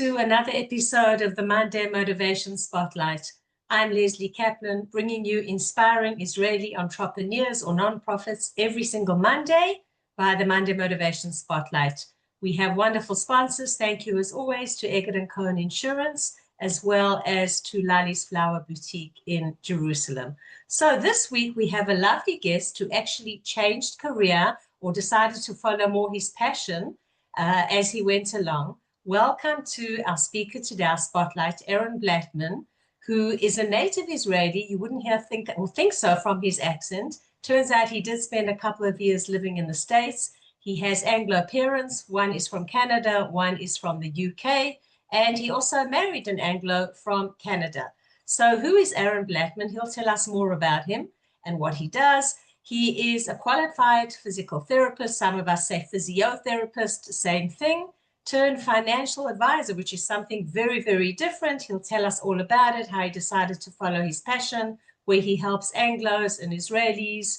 to another episode of the Monday Motivation Spotlight. I'm Lesley Kaplan, bringing you inspiring Israeli entrepreneurs or nonprofits every single Monday via the Monday Motivation Spotlight. We have wonderful sponsors. Thank you, as always, to Eggert & Cohen Insurance, as well as to Lali's Flower Boutique in Jerusalem. So this week, we have a lovely guest who actually changed career or decided to follow more his passion as he went along. Welcome to our speaker today, our spotlight, Aharon Blatman, who is a native Israeli. You wouldn't think so from his accent. Turns out he did spend a couple of years living in the States. He has Anglo parents. One is from Canada, one is from the UK, and he also married an Anglo from Canada. So who is Aharon Blatman? He'll tell us more about him and what he does. He is a qualified physical therapist. Some of us say physiotherapist, same thing, turned financial advisor, which is something very, very different. He'll tell us all about it, how he decided to follow his passion, where he helps Anglos and Israelis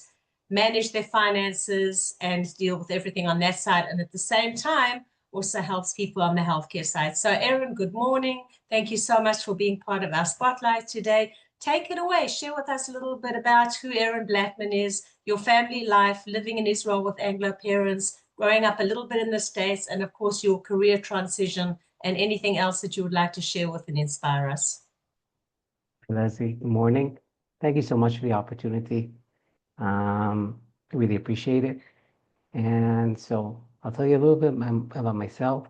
manage their finances and deal with everything on that side. And at the same time, also helps people on the healthcare side. So Aharon, good morning. Thank you so much for being part of our spotlight today. Take it away. Share with us a little bit about who Aharon Blatman is, your family life, living in Israel with Anglo parents, growing up a little bit in the States, and of course, your career transition and anything else that you would like to share with and inspire us. Lesley, good morning. Thank you so much for the opportunity. Really appreciate it. And so I'll tell you a little bit about myself.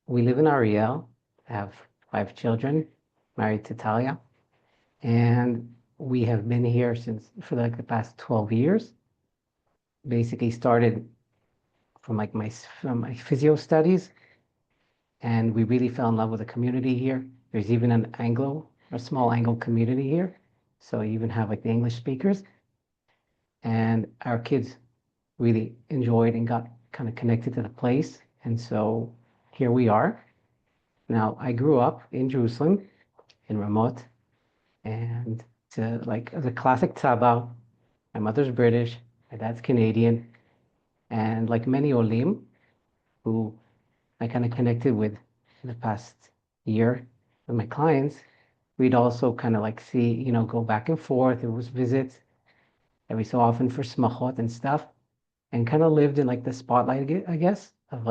We live in Ariel, have 5 children, married to Talia. And we have been here for like the past 12 years. Basically started from my physio studies, and we really fell in love with the community here. There's even a small Anglo community here. So you even have like the English speakers. And our kids really enjoyed and got kind of connected to the place. And so here we are. Now, I grew up in Jerusalem, in Ramot. And as a classic tzaba, my mother's British, my dad's Canadian, and like many Olim, who I kind of connected with in the past year with my clients, we'd also kind of go back and forth. There was visits every so often for smachot and stuff, and kind of lived in like the spotlight, I guess, of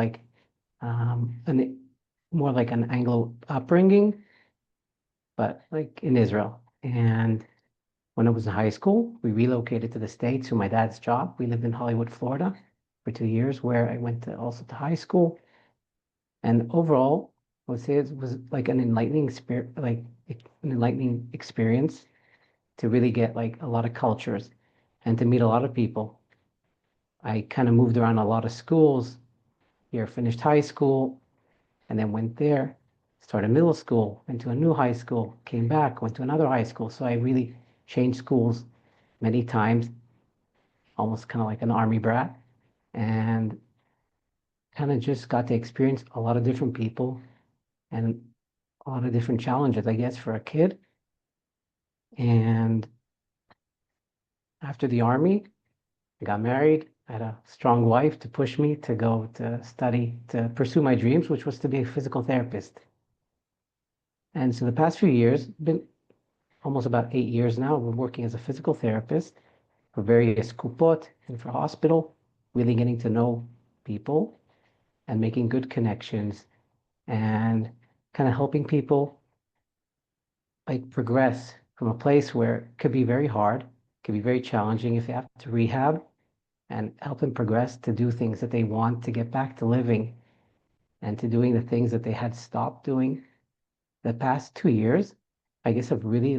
more like an Anglo upbringing, but like in Israel. And when I was in high school, we relocated to the States for my dad's job. We lived in Hollywood, Florida for 2 years, where I went also to high school. And overall, I would say it was like an enlightening experience to really get like a lot of cultures and to meet a lot of people. I kind of moved around a lot of schools. Here, finished high school, and then went there, started middle school, went to a new high school, came back, went to another high school. So I really changed schools many times, almost kind of like an army brat, and kind of just got to experience a lot of different people and a lot of different challenges, I guess, for a kid. And after the army, I got married. I had a strong wife to push me to go to study, to pursue my dreams, which was to be a physical therapist. And so the past few years, been almost about 8 years now, I've been working as a physical therapist for various kupot and for hospital, really getting to know people and making good connections and kind of helping people like progress from a place where it could be very hard, could be very challenging if they have to rehab, and help them progress to do things that they want, to get back to living and to doing the things that they had stopped doing. The past 2 years, I guess, have really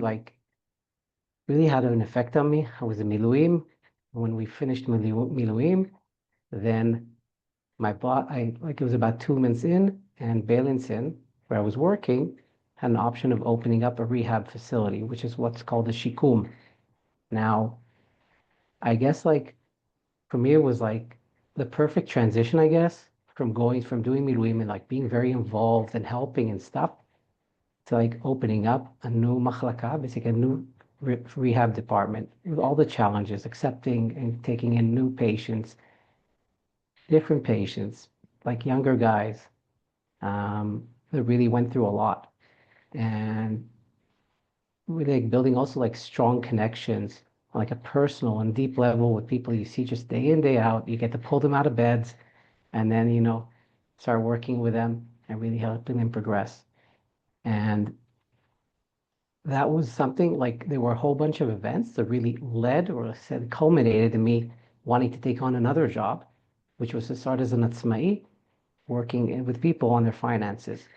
had an effect on me. I was in Miluim. When we finished Miluim, then it was about 2 months in, and Beilinson, where I was working, had an option of opening up a rehab facility, which is what's called a shikum. Now, I guess for me, it was like the perfect transition, I guess, from doing Miluim and like being very involved and helping and stuff, to like opening up a new machlaka, basically a new rehab department with all the challenges, accepting and taking in new patients, different patients, like younger guys, that really went through a lot and really like building also like strong connections on like a personal and deep level with people you see just day in, day out. You get to pull them out of beds and then, start working with them and really helping them progress. And that was something like there were a whole bunch of events that really led or said culminated in me wanting to take on another job, which was to start as an atzmai, working with people on their finances.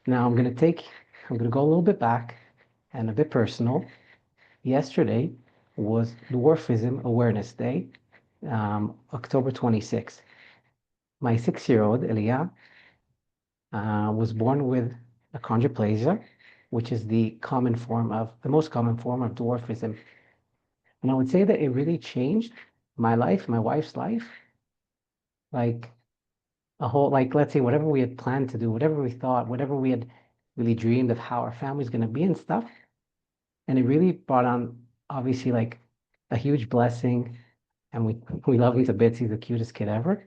Now I'm going to go a little bit back and a bit personal. Yesterday was Dwarfism Awareness Day, October 26th. My 6-year-old, Elia, was born with achondroplasia, which is the most common form of dwarfism. And I would say that it really changed my life, my wife's life, like like, let's say, whatever we had planned to do, whatever we thought, whatever we had really dreamed of how our family's going to be and stuff. And it really brought on, obviously, like a huge blessing. And we love him to bits. He's the cutest kid ever.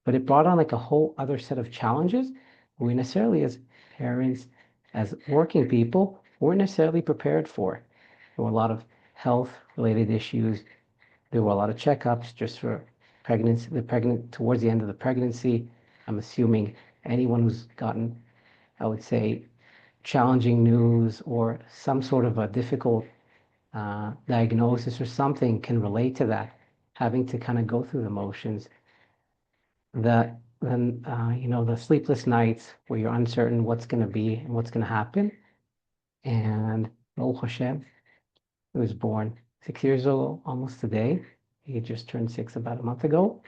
But it brought on like a whole other set of challenges we necessarily, as parents, as working people, weren't necessarily prepared for. There were a lot of health related issues. There were a lot of checkups just for pregnancy, towards the end of the pregnancy. I'm assuming anyone who's gotten, I would say, challenging news or some sort of a difficult diagnosis or something can relate to that, having to kind of go through the motions. The sleepless nights where you're uncertain what's going to be and what's going to happen. And Baruch Hashem, he was born 6 years old almost today. He just turned 6 about a month ago.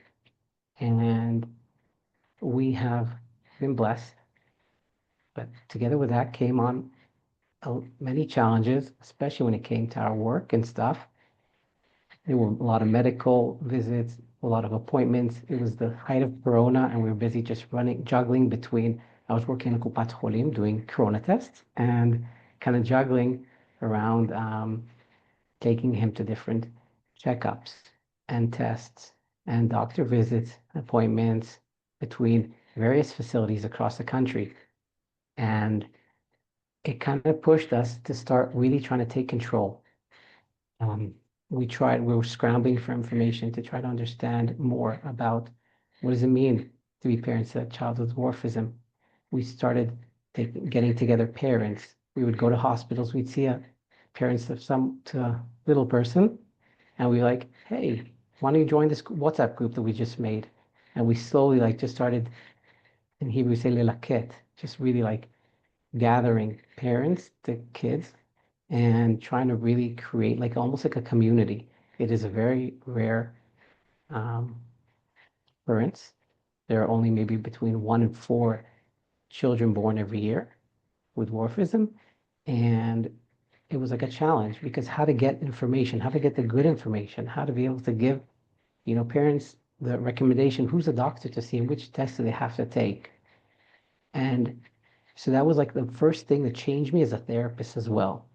And we have been blessed. But together with that came on many challenges, especially when it came to our work and stuff. There were a lot of medical visits, a lot of appointments. It was the height of Corona, and we were busy just juggling between. I was working in Kupat Cholim doing Corona tests and kind of juggling around taking him to different checkups and tests and doctor visits, appointments between various facilities across the country. And it kind of pushed us to start really trying to take control. We were scrambling for information to try to understand more about what does it mean to be parents to a child with dwarfism. We started getting together parents. We would go to hospitals. We'd see parents of to a little person, and we were like, hey, why don't you join this WhatsApp group that we just made? And we slowly like just started, in Hebrew we say lelaket, just really like gathering parents to kids and trying to really create like almost like a community. It is a very rare occurrence. There are only maybe between 1 and 4 children born every year with dwarfism. And it was like a challenge because how to get information, how to get the good information, how to be able to give, parents the recommendation, who's a doctor to see and which tests do they have to take. And so that was like the first thing that changed me as a therapist as well.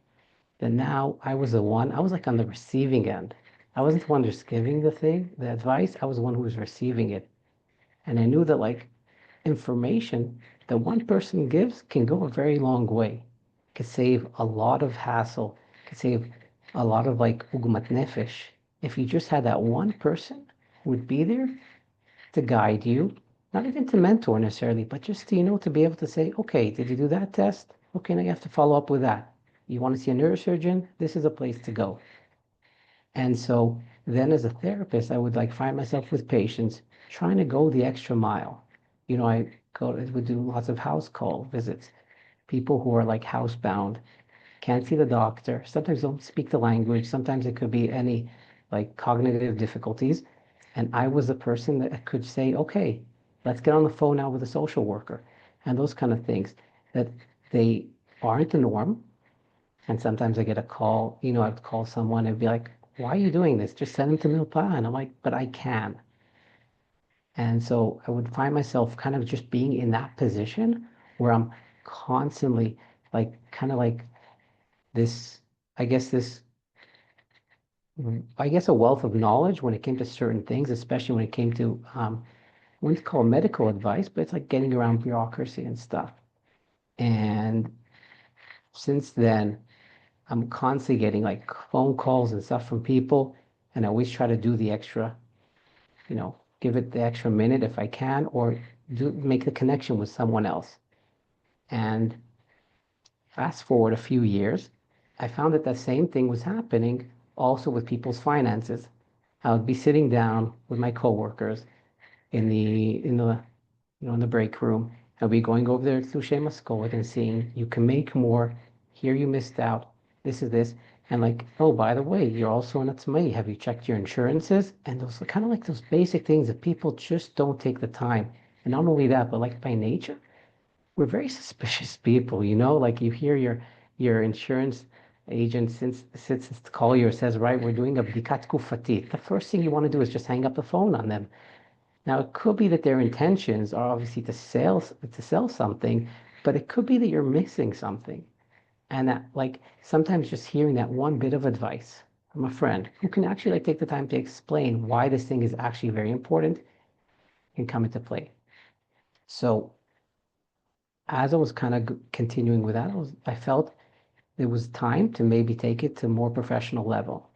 Then now I was like on the receiving end. I wasn't the one just giving the advice. I was the one who was receiving it. And I knew that like information that one person gives can go a very long way. Could save a lot of hassle, could save a lot of like ugumat nefesh. If you just had that one person who would be there to guide you, not even to mentor necessarily, but just to be able to say, okay, did you do that test? Okay, now you have to follow up with that. You want to see a neurosurgeon? This is a place to go. And so then as a therapist, I would like find myself with patients trying to go the extra mile. I would do lots of house call visits, people who are like housebound, can't see the doctor, sometimes don't speak the language, sometimes it could be any like cognitive difficulties. And I was the person that could say, okay, let's get on the phone now with a social worker and those kind of things that they aren't the norm. And sometimes I get a call, I'd call someone and be like, why are you doing this? Just send them to Milpa. And I'm like, but I can. And so I would find myself kind of just being in that position where I'm constantly like, kind of like this, I guess this, I guess a wealth of knowledge when it came to certain things, especially when it came to, we call medical advice, but it's like getting around bureaucracy and stuff. And since then, I'm constantly getting like phone calls and stuff from people, and I always try to do the extra, give it the extra minute if I can, or make the connection with someone else. And fast forward a few years, I found that the same thing was happening also with people's finances. I would be sitting down with my coworkers in the break room. I'll be going over there to Shema Skolit and seeing you can make more. Here you missed out. This is this. And like, oh, by the way, you're also an Atzmai. Have you checked your insurances? And those are kind of like those basic things that people just don't take the time. And not only that, but like by nature, we're very suspicious people, like you hear your insurance agent since to call you or says, right, we're doing a bdikat kufatit. The first thing you want to do is just hang up the phone on them. Now, it could be that their intentions are obviously to sell something, but it could be that you're missing something. And that, like, sometimes just hearing that one bit of advice from a friend who can actually like take the time to explain why this thing is actually very important can come into play. So as I was kind of continuing with that, I felt it was time to maybe take it to a more professional level.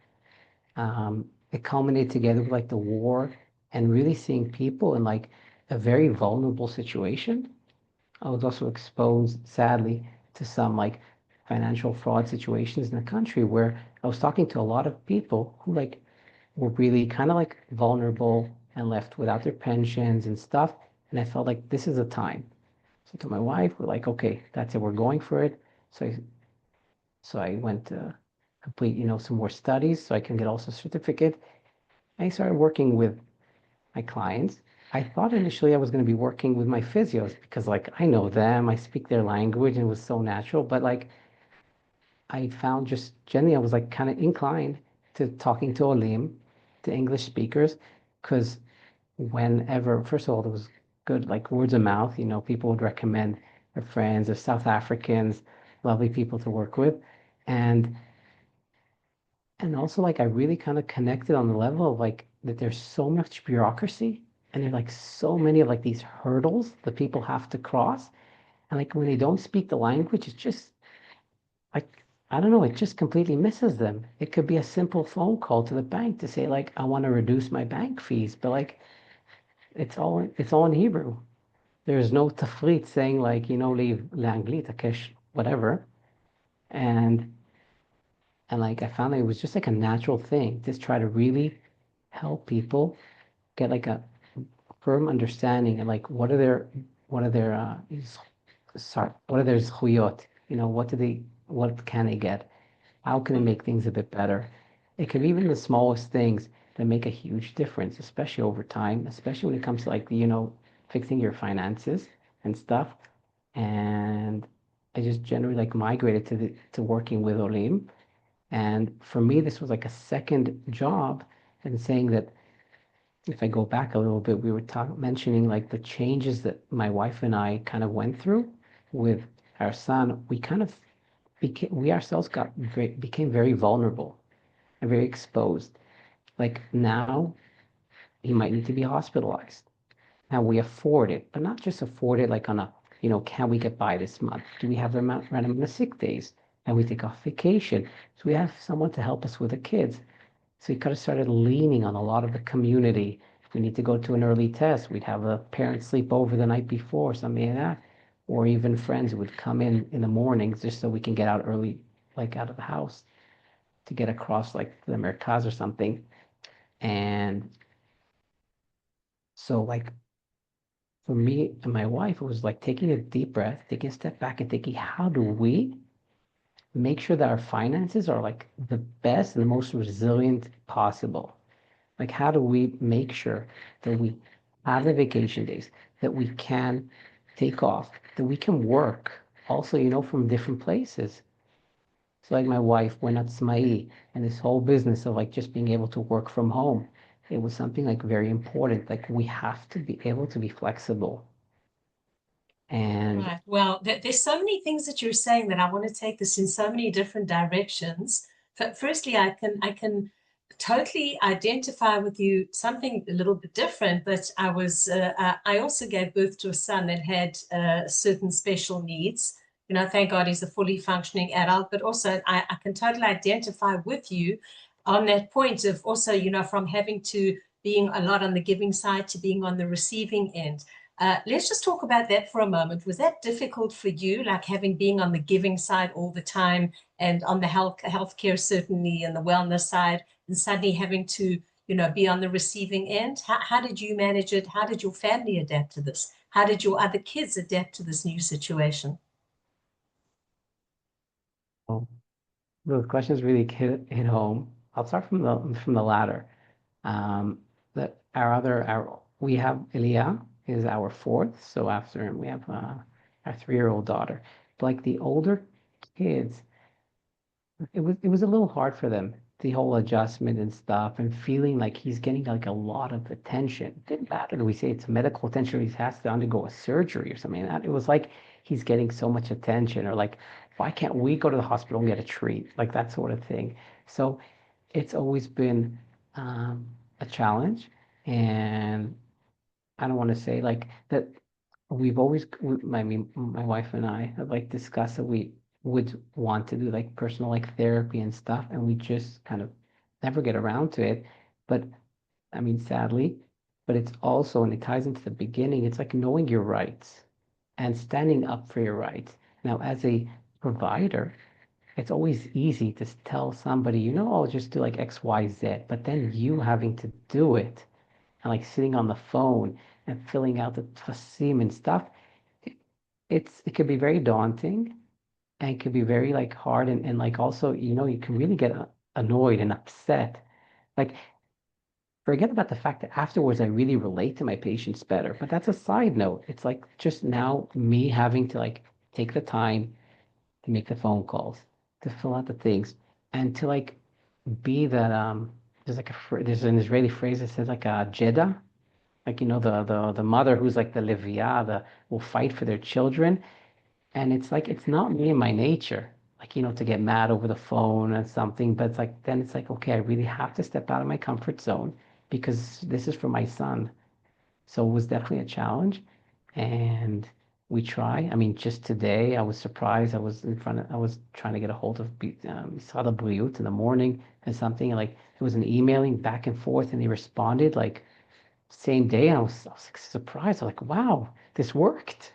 It culminated together with like the war and really seeing people in like a very vulnerable situation. I was also exposed, sadly, to some like financial fraud situations in the country where I was talking to a lot of people who like were really kind of like vulnerable and left without their pensions and stuff. And I felt like this is a time. So to my wife, we're like, okay, that's it, we're going for it. So I went to complete, some more studies so I can get also a certificate. I started working with my clients. I thought initially I was going to be working with my physios because like I know them, I speak their language, and it was so natural. But like I found just generally I was like kind of inclined to talking to Olim, to English speakers, because whenever, first of all, there was good like words of mouth, people would recommend their friends, their South Africans, lovely people to work with. And also like I really kind of connected on the level of like that there's so much bureaucracy and there's like so many of like these hurdles that people have to cross. And like when they don't speak the language, it's just like I don't know, it just completely misses them. It could be a simple phone call to the bank to say like I want to reduce my bank fees, but like it's all in Hebrew. There's no tafrit saying like, leave l'anglit, akesh, whatever. And like I found that it was just like a natural thing to try to really help people get like a firm understanding and like what are their zchuyot? What can they get? How can they make things a bit better? It could be even the smallest things that make a huge difference, especially over time, especially when it comes to like, fixing your finances and stuff. And I just generally like migrated to working with Olim. And for me, this was like a second job, and saying that if I go back a little bit, we were mentioning like the changes that my wife and I kind of went through with our son. We kind of we ourselves became very vulnerable and very exposed. Like now, he might need to be hospitalized. Now we afford it, but not just afford it like on a, can we get by this month? Do we have the random amount of sick days? And we take off vacation. So we have someone to help us with the kids. So we kind of started leaning on a lot of the community. If we need to go to an early test, we'd have a parent sleep over the night before, something like that. Or even friends would come in the mornings just so we can get out early, like out of the house to get across like the Merkaz or something. And so like for me and my wife, it was like taking a deep breath, taking a step back and thinking, how do we make sure that our finances are like the best and the most resilient possible? Like, how do we make sure that we have the vacation days, that we can take off, that we can work also, from different places? So like my wife went at Smai and this whole business of like just being able to work from home. It was something like very important. Like we have to be able to be flexible. And Right. Well, there's so many things that you're saying that I want to take this in so many different directions. Firstly, I can totally identify with you something a little bit different, but I also gave birth to a son that had certain special needs. thank God he's a fully functioning adult, but also I can totally identify with you on that point of also, from having to being a lot on the giving side to being on the receiving end. Let's just talk about that for a moment. Was that difficult for you, like having being on the giving side all the time and on the healthcare certainly and the wellness side, and suddenly having to, be on the receiving end? How did you manage it? How did your family adapt to this? How did your other kids adapt to this new situation? Oh, those questions really hit home. I'll start from the latter. Um, that we have Elia is our fourth, so after him we have our 3-year-old daughter. But like the older kids, it was a little hard for them, the whole adjustment and stuff, and feeling like he's getting like a lot of attention. It didn't matter. We say it's medical attention, or he has to undergo a surgery or something like that. It was like he's getting so much attention, or like, why can't we go to the hospital and get a treat? Like that sort of thing. So it's always been a challenge, and I don't want to say like that we've always, I mean, my wife and I have like discussed that we would want to do like personal like therapy and stuff, and we just kind of never get around to it. But I mean, sadly, but it's also, and it ties into the beginning, it's like knowing your rights and standing up for your rights. Now, as a provider, it's always easy to tell somebody, I'll just do like X, Y, Z, but then you having to do it and like sitting on the phone and filling out the tfasim and stuff, it- it could be very daunting and it could be very like hard and like also, you can really get annoyed and upset. Like forget about the fact that afterwards I really relate to my patients better, but that's a side note. It's like just now me having to like take the time to make the phone calls, to fill out the things, and to like be that there's like there's an Israeli phrase that says like a Jeddah, like the mother who's like the Leviah, the will fight for their children. And it's like it's not me and my nature, like to get mad over the phone and something, but it's like then it's like, okay, I really have to step out of my comfort zone because this is for my son. So it was definitely a challenge. And we try. I mean, just today I was surprised. I was trying to get a hold of Misad B'riut in the morning and something, and like it was an emailing back and forth, and they responded like same day. And I was like surprised. I was like, wow, this worked.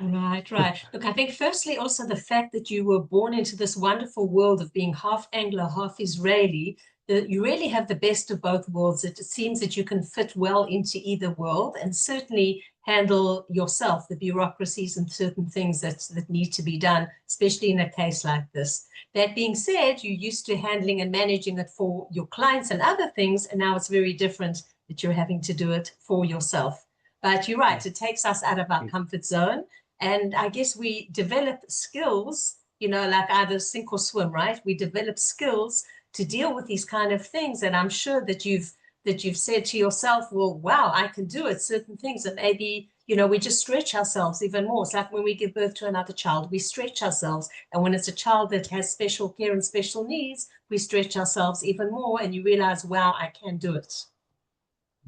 Right, right. Look, I think firstly also the fact that you were born into this wonderful world of being half Anglo, half Israeli, that you really have the best of both worlds. It seems that you can fit well into either world and certainly handle yourself the bureaucracies and certain things that need to be done, especially in a case like this. That being said, you're used to handling and managing it for your clients and other things, and now it's very different that you're having to do it for yourself. But you're right, it takes us out of our comfort zone. And I guess we develop skills, like either sink or swim, right? We develop skills to deal with these kind of things. And I'm sure that you've said to yourself, well, wow, I can do it, certain things. And maybe, we just stretch ourselves even more. It's like when we give birth to another child, we stretch ourselves. And when it's a child that has special care and special needs, we stretch ourselves even more. And you realize, wow, I can do it.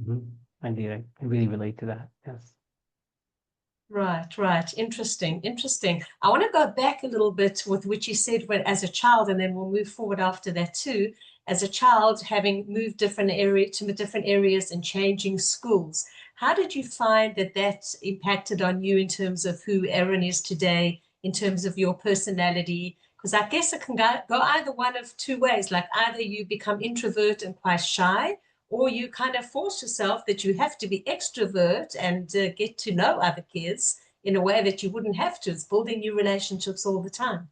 Mhm. Indeed, I really relate to that. Yes. Right, right. Interesting, interesting. I want to go back a little bit with what you said when as a child, and then we'll move forward after that too. As a child, having moved different areas and changing schools, how did you find that impacted on you in terms of who Aaron is today, in terms of your personality? Because I guess it can go either one of two ways. Like either you become introvert and quite shy, or you kind of force yourself that you have to be extrovert and get to know other kids in a way that you wouldn't have to. It's building new relationships all the time.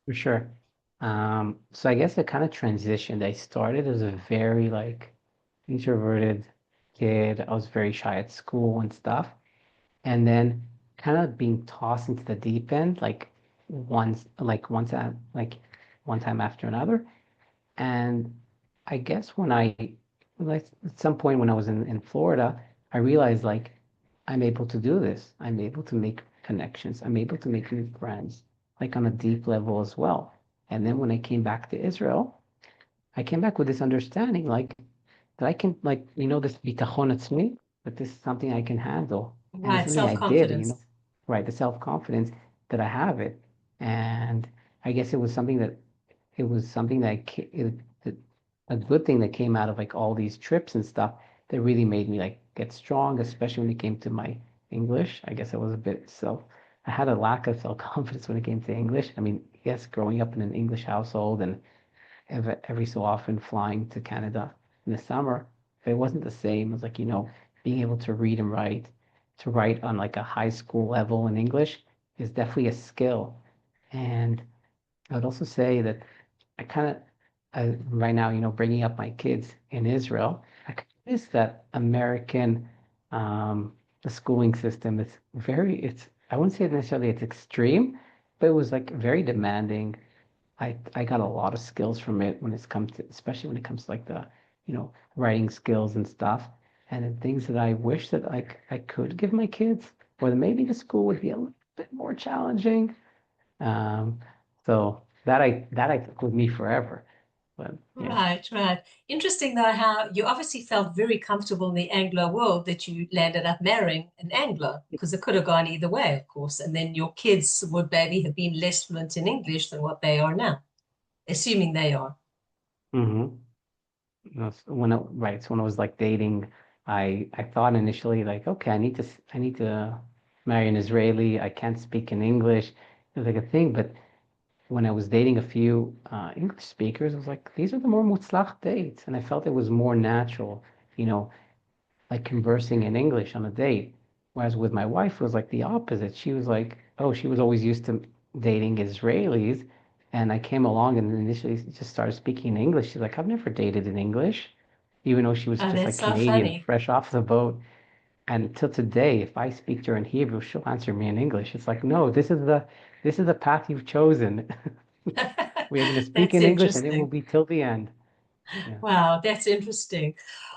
For sure. So I guess it kind of transitioned. I started as a very like introverted kid. I was very shy at school and stuff. And then kind of being tossed into the deep end, like one time after another. And I guess like at some point when I was in Florida, I realized like I'm able to do this. I'm able to make connections. I'm able to make new friends, like on a deep level as well. And then when I came back to Israel, I came back with this understanding like that I can like, this bitachon atzmi, that this is something I can handle. And it's Right, something I did, self-confidence. right? The self-confidence. that I have it. And I guess it was something that that a good thing that came out of like all these trips and stuff that really made me like get strong, especially when it came to my English. I guess I was a bit self. I had a lack of self-confidence when it came to English. I mean, yes, growing up in an English household and every so often flying to Canada in the summer, it wasn't the same as like, being able to read and write, to write on like a high school level in English is definitely a skill. And I would also say that I kind of, right now, bringing up my kids in Israel, I miss that American, the schooling system. I wouldn't say necessarily it's extreme, but it was like very demanding. I got a lot of skills from it especially when it comes to like the, writing skills and stuff, and then things that I wish that I could give my kids, or that maybe the school would be a little bit more challenging. Um, so that I took with me forever. But yeah. Right, right. Interesting though how you obviously felt very comfortable in the Anglo world that you landed up marrying an Anglo, because it could have gone either way, of course. And then your kids would maybe have been less fluent in English than what they are now, assuming they are. Mm-hmm. So when I was like dating, I thought initially like, okay, I need to marry an Israeli. I can't speak in English. It was like a thing, but when I was dating a few English speakers, I was like, these are the more mutzlach dates, and I felt it was more natural, you know, like conversing in English on a date. Whereas with my wife, it was like the opposite. She was like, oh, she was always used to dating Israelis. And I came along and initially just started speaking in English. She's like, I've never dated in English, even though she was Oh, just that's like so Canadian, funny. fresh off the boat. And till today, if I speak to her in Hebrew, she'll answer me in English. It's like, no, this is the path you've chosen. We are going to speak That's in English and it will interesting. be till the end. Yeah. Wow, that's interesting.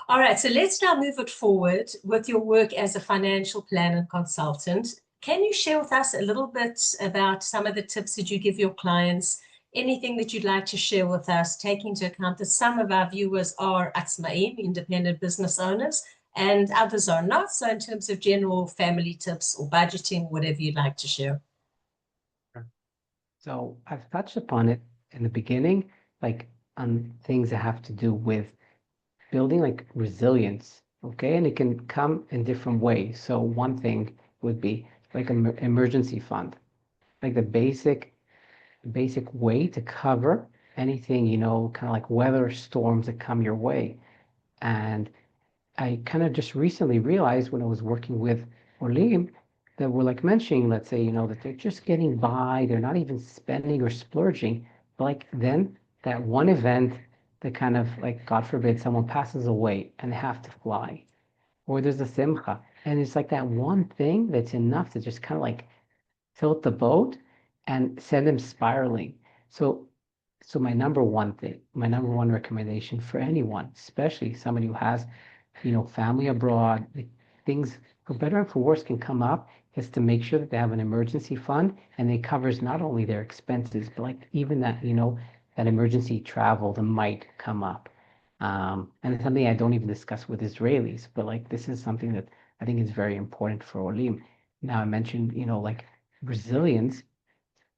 All right, so let's now move it forward with your work as a financial planner consultant. Can you share with us a little bit about some of the tips that you give your clients? Anything that you'd like to share with us, taking into account that some of our viewers are Atzmaim, independent business owners, and others are not. So, in terms of general family tips or budgeting, whatever you'd like to share. So I've touched upon it in the beginning, like on things that have to do with building like resilience, okay? And it can come in different ways. So one thing would be like an emergency fund, like the basic way to cover anything, kind of like weather storms that come your way. And I kind of just recently realized when I was working with Olim that we're like mentioning, let's say, that they're just getting by, they're not even spending or splurging. But like then that one event that kind of like, God forbid, someone passes away and they have to fly, or there's a simcha, and it's like that one thing that's enough to just kind of like tilt the boat and send them spiraling. So, so my number one recommendation for anyone, especially somebody who has, family abroad, things for better and for worse can come up, is to make sure that they have an emergency fund and it covers not only their expenses, but like even that, that emergency travel that might come up. And it's something I don't even discuss with Israelis, but like this is something that I think is very important for Olim. Now I mentioned, like resilience,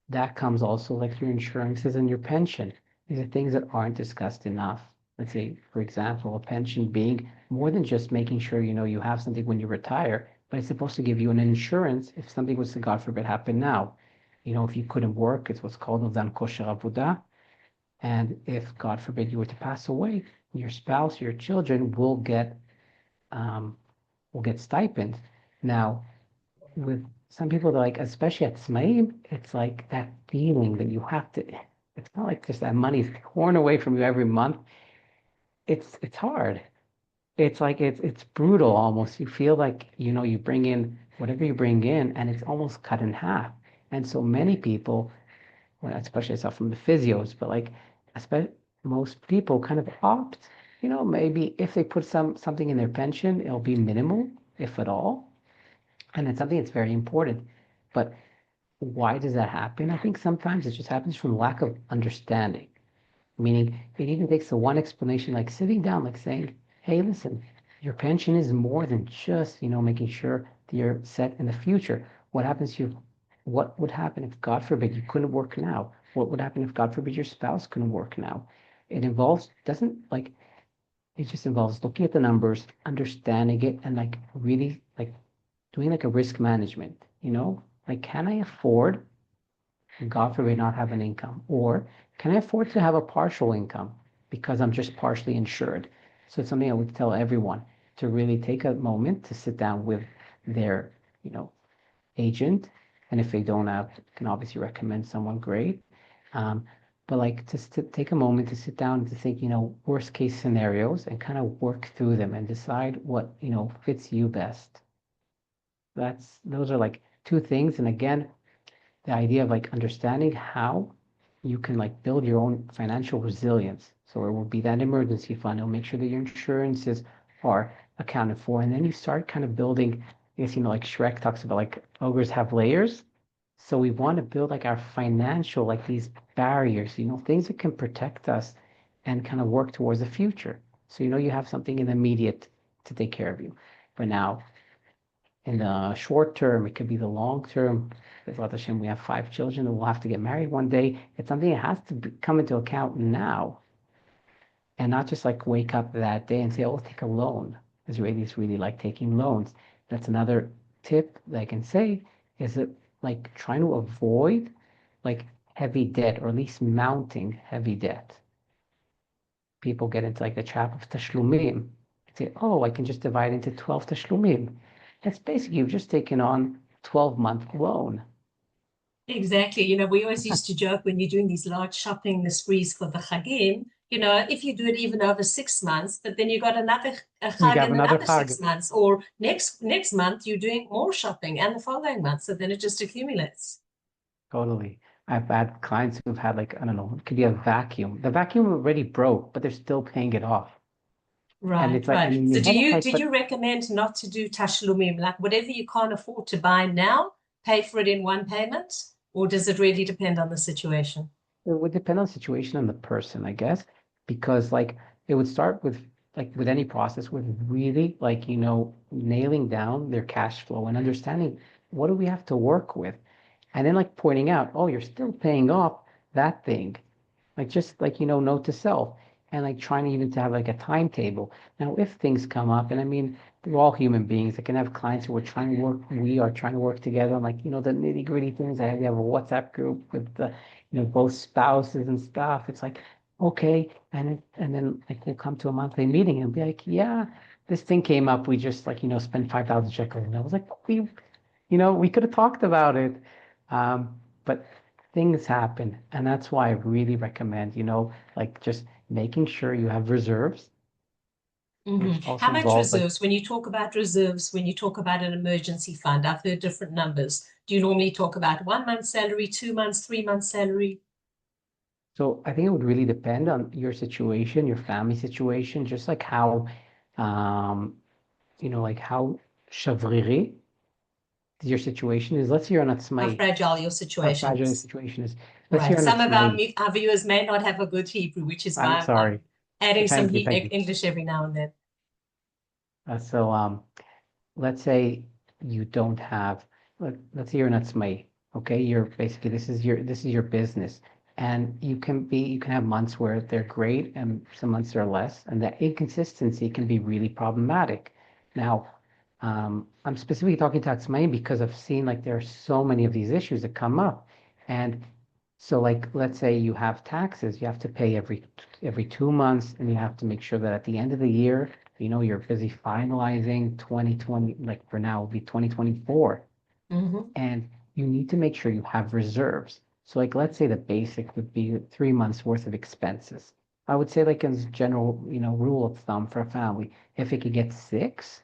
that comes also like your insurances and your pension. These are things that aren't discussed enough. Let's say, for example, a pension being more than just making sure you have something when you retire, but it's supposed to give you an insurance if something was to, God forbid, happen now. If you couldn't work, it's what's called Ovdan Kosher Avodah. And if, God forbid, you were to pass away, your spouse, your children um, will get stipends. Now, with some people that like, especially at Smaim, it's like that feeling that you have to, it's not like just that money's torn away from you every month. It's hard. It's like it's brutal almost. You feel like, you bring in whatever you bring in and it's almost cut in half. And so many people, well, especially I saw from the physios, but like especially most people kind of opt, maybe if they put something in their pension, it'll be minimal, if at all. And it's something that's very important. But why does that happen? I think sometimes it just happens from lack of understanding. Meaning, it even takes the one explanation, like sitting down, like saying, hey, listen, your pension is more than just, making sure that you're set in the future. What happens to you what would happen if, God forbid, you couldn't work now? What would happen if, God forbid, your spouse couldn't work now? It involves, doesn't like, it just involves looking at the numbers, understanding it, and like really like doing like a risk management, Like, can I afford, God forbid, not have an income? Or can I afford to have a partial income because I'm just partially insured? So it's something I would tell everyone to really take a moment to sit down with their, agent. And if they don't have, can obviously recommend someone great. Um, but like just to take a moment to sit down and to think, worst case scenarios and kind of work through them and decide what, fits you best. Those are like two things. And again, the idea of like understanding how you can like build your own financial resilience. So it will be that emergency fund. It'll make sure that your insurances are accounted for. And then you start kind of building, I guess, like Shrek talks about like ogres have layers. So we want to build like our financial, like these barriers, things that can protect us and kind of work towards the future. So, you have something in the immediate to take care of you. But now, in the short term, it could be the long term. B'ezrat Hashem, we have 5 children and we'll have to get married one day. It's something that has to come into account now and not just like wake up that day and say, oh, take a loan. Israelis really like taking loans. That's another tip that I can say is that like trying to avoid like heavy debt or at least mounting heavy debt. People get into like the trap of tashlumim. Say, oh, I can just divide into 12 tashlumim. That's basically you've just taken on 12-month loan. Exactly. We always used to joke when you're doing these large shopping sprees for the Chagim, if you do it even over 6 months, but then you got another You Chag have in another another chag. 6 months, or next month you're doing more shopping and the following month. So then it just accumulates. Totally. I've had clients who've had like, I don't know, it could be a vacuum. The vacuum already broke, but they're still paying it off. And Right, it's like, and right. in So your do head, I'm you like, do but you recommend not to do tashlumim, like whatever you can't afford to buy now, pay for it in one payment, or does it really depend on the situation? it would depend on the situation and the person, I guess, because like it would start with like with any process with really like, nailing down their cash flow and understanding what do we have to work with. And then like pointing out, oh, you're still paying off that thing. Like just like, note to self and like trying to even to have like a timetable. Now, if things come up, and I mean, we're all human beings. I can have clients who are trying to work, we are trying to work together on like, the nitty gritty things. We have a WhatsApp group with the, both spouses and stuff. It's like, okay. And then like we'll come to a monthly meeting and be like, yeah, this thing came up. We just like, spent 5,000 shekels. And I was like, we could have talked about it. But things happen. And that's why I really recommend, like just making sure you have reserves, which How also much involves like, reserves? When you talk about reserves, when you talk about an emergency fund, I've heard different numbers. Do you normally talk about 1 month's salary, 2 months, 3 months salary? so I think it would really depend on your situation, your family situation, just like how, um, like how shavriri your situation is. Let's say you're on How atzmai, fragile your how situation fragile your is. situation is. Let's say Right. you're on Some of atzmai. our viewers may not have a good Hebrew, which is I'm why I'm sorry. adding some Thank you. Thank you. English every now and then. So, let's say you don't have, let's say you're not SME, okay? You're basically, this is your business. And you can have months where they're great and some months are less, and that inconsistency can be really problematic. Now, I'm specifically talking to SME because I've seen like there are so many of these issues that come up. And so like, let's say you have taxes, you have to pay every 2 months, and you have to make sure that at the end of the year, you're busy finalizing 2020, like for now, it'll be 2024. Mhm. And you need to make sure you have reserves. So like, let's say the basic would be 3 months worth of expenses. I would say like as general, rule of thumb for a family, if it could get six,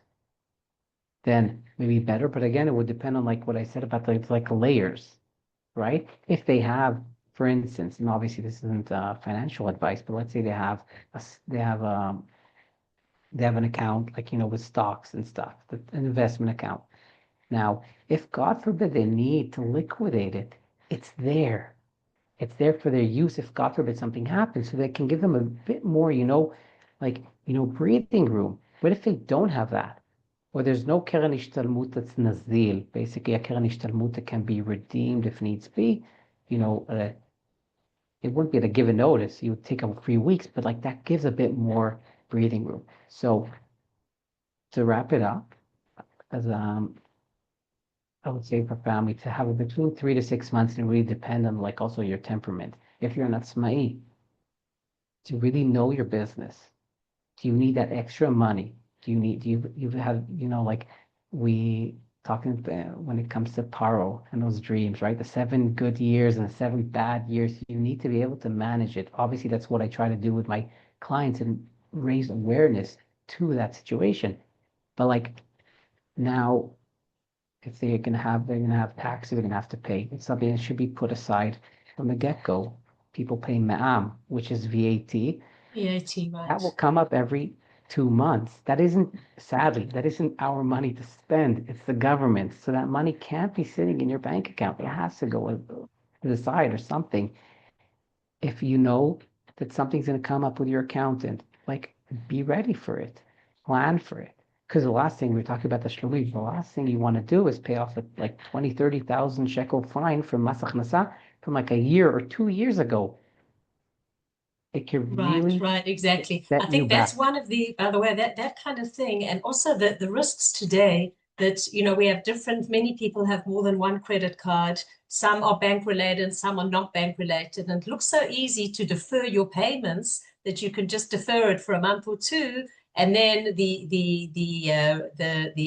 then maybe better. But again, it would depend on like what I said about like layers, right? If they have, for instance, and obviously this isn't financial advice, but let's say they have an account like with stocks and stuff, an investment account. Now, if God forbid they need to liquidate it, it's there. It's there for their use if God forbid something happens, so they can give them a bit more, like breathing room. But if they don't have that, Or there's no Keren Ishtalmut that's Nazil. Basically, a Keren Ishtalmut that can be redeemed if needs be. You know, it wouldn't be to give a notice. You would take them 3 weeks, but like that gives a bit more breathing room. So to wrap it up, as I would say for family to have it between 3 to 6 months and really depend on like also your temperament. If you're an atzmai, to really know your business, do you need that extra money? Do you have, like we talking when it comes to paro and those dreams, right? The 7 good years and the 7 bad years, you need to be able to manage it. Obviously, that's what I try to do with my clients and raise awareness to that situation. But like now, if they're gonna have taxes, they're gonna have to pay. It's something that should be put aside from the get-go. People pay ma'am, which is VAT. VAT, That will right. come up every 2 months. That isn't, sadly, that isn't our money to spend. It's the government. So that money can't be sitting in your bank account. It has to go to the side or something. If you know that something's going to come up with your accountant, like be ready for it, plan for it. Because the last thing we're talking about the shlumis, the last thing you want to do is pay off a like 20, 30,000 shekel fine from Mas הכנסה from like a year or 2 years ago. It could Right, really right, exactly. I set you think that's back. one of the, by the way, that kind of thing, and also the risks today that, we have many people have more than one credit card. Some are bank related, some are not bank related, and it looks so easy to defer your payments that you can just defer it for a month or two, and then the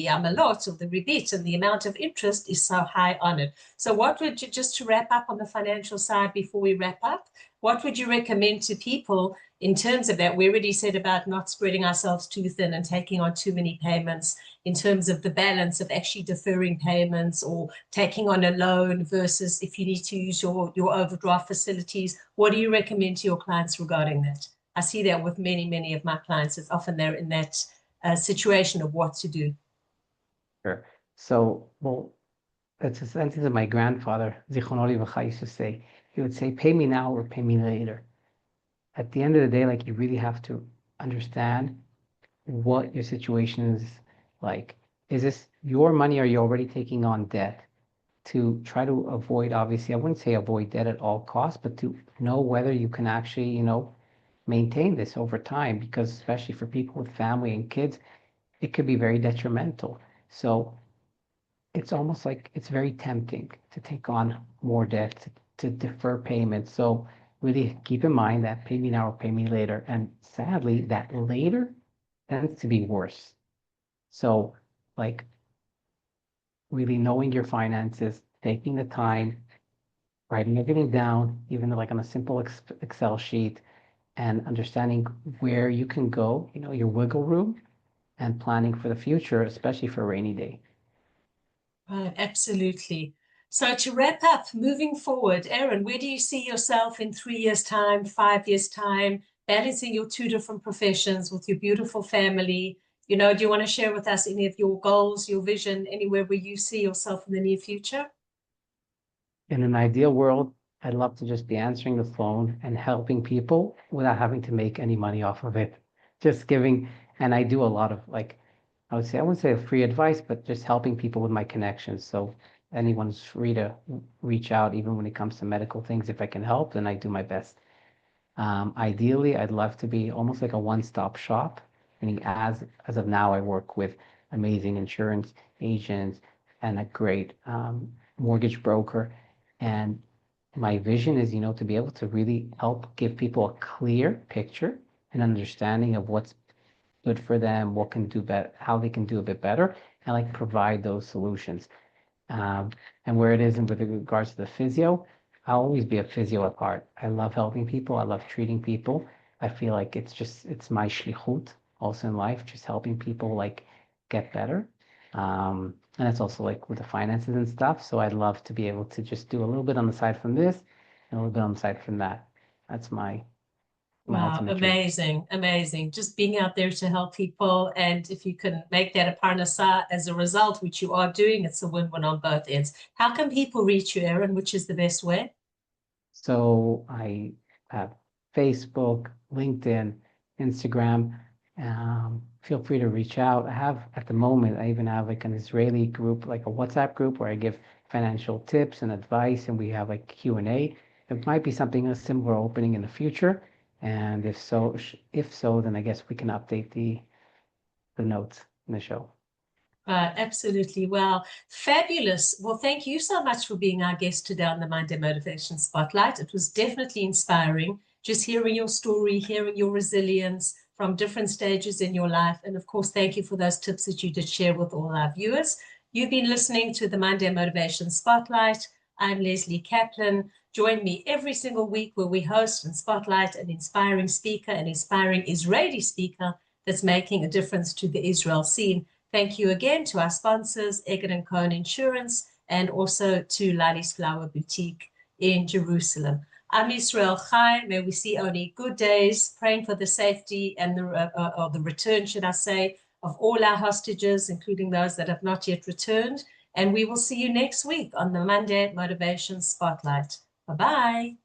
amalot or the rebate and the amount of interest is so high on it. So what would you, just to wrap up on the financial side before we wrap up, what would you recommend to people in terms of that? We already said about not spreading ourselves too thin and taking on too many payments in terms of the balance of actually deferring payments or taking on a loan versus if you need to use your overdraft facilities. What do you recommend to your clients regarding that? I see that with many, many of my clients. It's often they're in that situation of what to do. Sure. So, well, it's a sentence that my grandfather, Zichrono Livracha, used to say. He would say, pay me now or pay me later. At the end of the day, like you really have to understand what your situation is like. Is this your money? Or are you already taking on debt to try to avoid, obviously, I wouldn't say avoid debt at all costs, but to know whether you can actually, maintain this over time, because especially for people with family and kids, it could be very detrimental. So it's almost like it's very tempting to take on more debt, to defer payments. So really keep in mind that pay me now or pay me later. And sadly, that later tends to be worse. So like really knowing your finances, taking the time, writing everything down, even like on a simple Excel sheet, and understanding where you can go, your wiggle room, and planning for the future, especially for a rainy day. Right, absolutely. So to wrap up, moving forward, Aaron, where do you see yourself in 3 years' time, 5 years' time, balancing your two different professions with your beautiful family? Do you want to share with us any of your goals, your vision, anywhere where you see yourself in the near future? In an ideal world, I'd love to just be answering the phone and helping people without having to make any money off of it. Just giving, and I do a lot of like, I wouldn't say free advice, but just helping people with my connections. So anyone's free to reach out, even when it comes to medical things. If I can help, then I do my best. Ideally, I'd love to be almost like a one-stop shop. Meaning, as of now, I work with amazing insurance agents and a great mortgage broker. And my vision is, to be able to really help give people a clear picture and understanding of what's good for them, what can do better, how they can do a bit better, and like provide those solutions. Um, and where it is and with regards to the physio, I'll always be a physio at heart. I love helping people. I love treating people. I feel like it's my shlichut also in life, just helping people like get better. And it's also like with the finances and stuff. So I'd love to be able to just do a little bit on the side from this and a little bit on the side from that. That's my Wow, ultimate dream. amazing, amazing. Just being out there to help people. And if you can make that a parnasa as a result, which you are doing, it's a win-win on both ends. How can people reach you, Aaron? Which is the best way? So I have Facebook, LinkedIn, Instagram, Feel free to reach out. I have, at the moment, I even have like an Israeli group, like a WhatsApp group where I give financial tips and advice, and we have like Q&A. It might be something a similar opening in the future. And if so, then I guess we can update the notes in the show. Absolutely. Well, fabulous. Well, thank you so much for being our guest today on the Monday Motivation Spotlight. It was definitely inspiring, just hearing your story, hearing your resilience from different stages in your life. And of course, thank you for those tips that you did share with all our viewers. You've been listening to the Monday Motivation Spotlight. I'm Lesley Kaplan. Join me every single week where we host and spotlight an inspiring speaker, an inspiring Israeli speaker that's making a difference to the Israel scene. Thank you again to our sponsors, Egan & Cohen Insurance, and also to Lali's Flower Boutique in Jerusalem. I'm Israel Chai. May we see only good days, praying for the safety and the return, should I say, of all our hostages, including those that have not yet returned. And we will see you next week on the Monday Motivation Spotlight. Bye-bye.